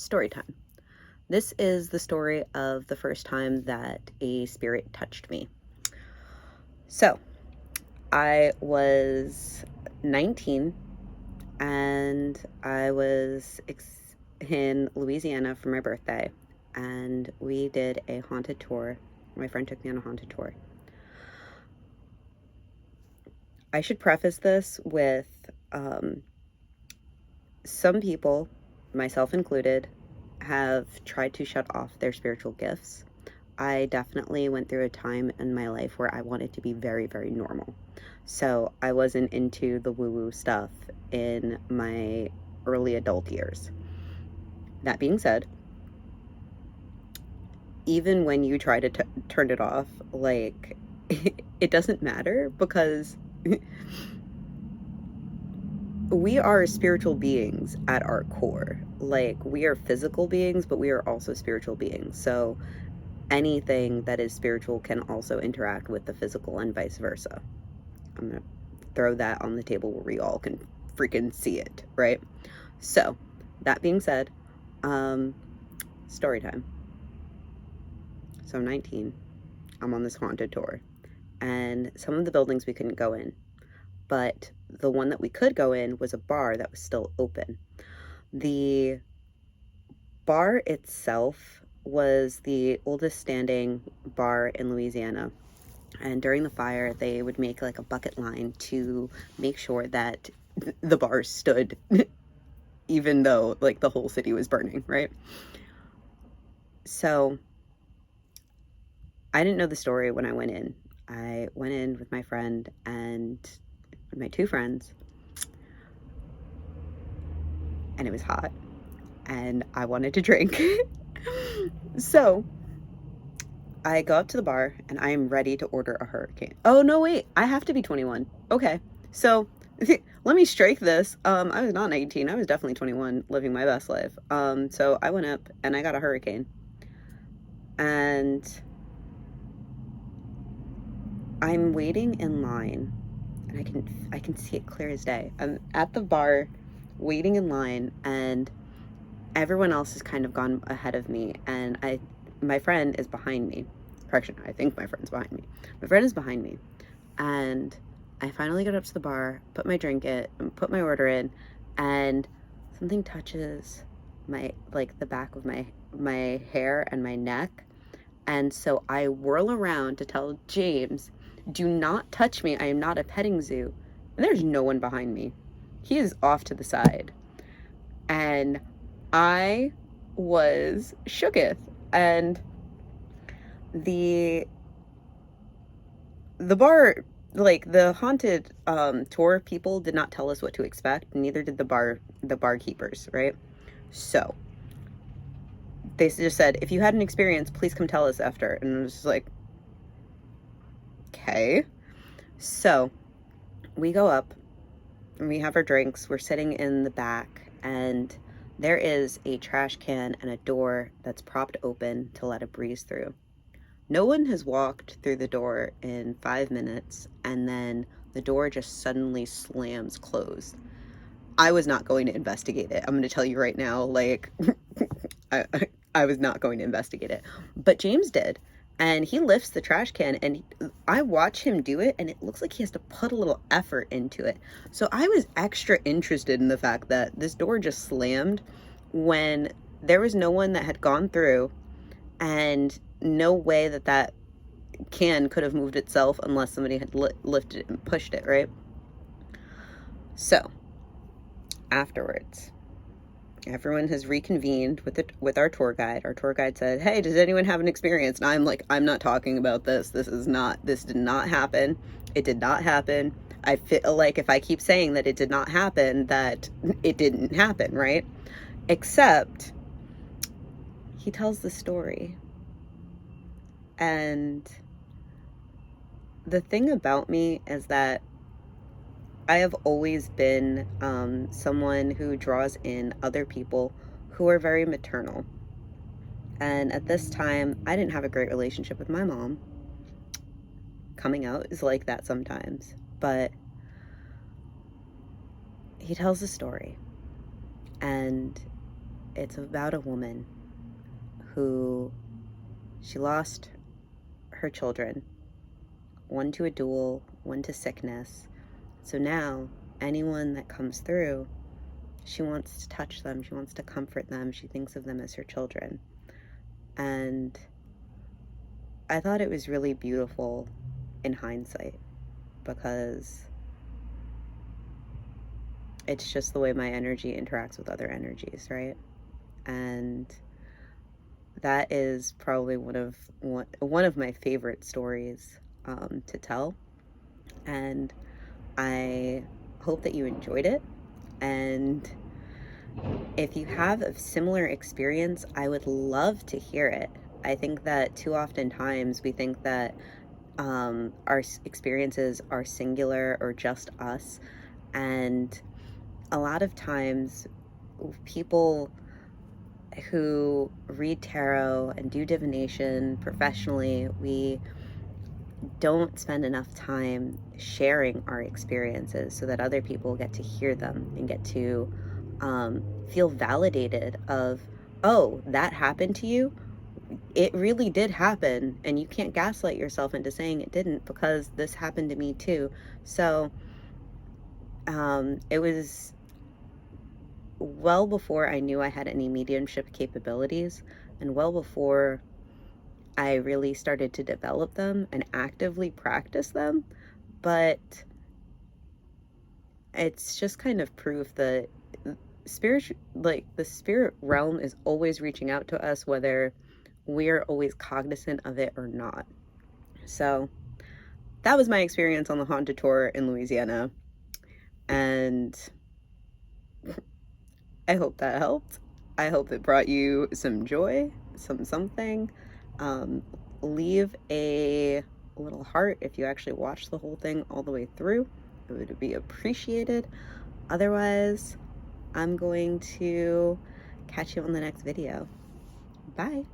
Story time. This is the story of the first time that a spirit touched me. So, I was 19 and I was in Louisiana for my birthday, and we did a haunted tour. My friend took me on a haunted tour. I should preface this with some people, myself included, have tried to shut off their spiritual gifts. I definitely went through a time in my life where I wanted to be very, very normal. So I wasn't into the woo-woo stuff in my early adult years. That being said, even when you try to turn it off, like, it doesn't matter, because we are spiritual beings at our core. Like, we are physical beings, but we are also spiritual beings. So anything that is spiritual can also interact with the physical and vice versa. I'm gonna throw that on the table where we all can freaking see it, right? So, that being said, story time. So I'm 19, I'm on this haunted tour, and some of the buildings we couldn't go in, but the one that we could go in was a bar that was still open. The bar itself was the oldest standing bar in Louisiana, and during the fire they would make like a bucket line to make sure that the bar stood even though like the whole city was burning, right? So I didn't know the story when I went in. I went in with my friend and my two friends, and it was hot and I wanted to drink. So I go up to the bar and I am ready to order a hurricane. Oh, no, wait, I have to be 21. Okay, so let me strike this. I was not 19. I was definitely 21, living my best life. So I went up and I got a hurricane. And I'm waiting in line, and I can see it clear as day. I'm at the bar waiting in line, and everyone else has kind of gone ahead of me, and my friend is behind me. Correction, I think my friend's behind me. My friend is behind me, and I finally get up to the bar, put my order in, and something touches my, like, the back of my hair and my neck. And so I whirl around to tell James, do not touch me, I am not a petting zoo. And there's no one behind me. He is off to the side. And I was shooketh. And the bar, like, the haunted tour people did not tell us what to expect, neither did the barkeepers, right? So they just said, if you had an experience, please come tell us after. And I was just like, okay. So we go up and we have our drinks. We're sitting in the back, and there is a trash can and a door that's propped open to let a breeze through. No one has walked through the door in 5 minutes, and then the door just suddenly slams closed. I was not going to investigate it. I'm going to tell you right now, like, I was not going to investigate it. But James did. And he lifts the trash can, and I watch him do it, and it looks like he has to put a little effort into it. So I was extra interested in the fact that this door just slammed when there was no one that had gone through, and no way that can could have moved itself unless somebody had lifted it and pushed it, right? So afterwards, everyone has reconvened with our tour guide. Our tour guide said, hey, does anyone have an experience? And I'm like, I'm not talking about this. This did not happen. It did not happen. I feel like if I keep saying that it did not happen, that it didn't happen, right? Except he tells the story. And the thing about me is that I have always been someone who draws in other people who are very maternal. And at this time, I didn't have a great relationship with my mom. Coming out is like that sometimes. But he tells a story. And it's about a woman who, she lost her children, one to a duel, one to sickness. So now anyone that comes through, she wants to touch them, she wants to comfort them, she thinks of them as her children. And I thought it was really beautiful in hindsight, because it's just the way my energy interacts with other energies, right? And that is probably one of my favorite stories to tell. And I hope that you enjoyed it. And if you have a similar experience, I would love to hear it. I think that too often times we think that our experiences are singular or just us. And a lot of times people who read tarot and do divination professionally, we don't spend enough time sharing our experiences so that other people get to hear them and get to feel validated of, oh, that happened to you? It really did happen, and you can't gaslight yourself into saying it didn't, because this happened to me too. So it was well before I knew I had any mediumship capabilities, and well before I really started to develop them and actively practice them. But it's just kind of proof that the spirit realm is always reaching out to us, whether we're always cognizant of it or not. So that was my experience on the haunted tour in Louisiana, and I hope that helped. I hope it brought you some joy, something. Um, Leave a little heart if you actually watch the whole thing all the way through. It would be appreciated. Otherwise, I'm going to catch you on the next video. Bye.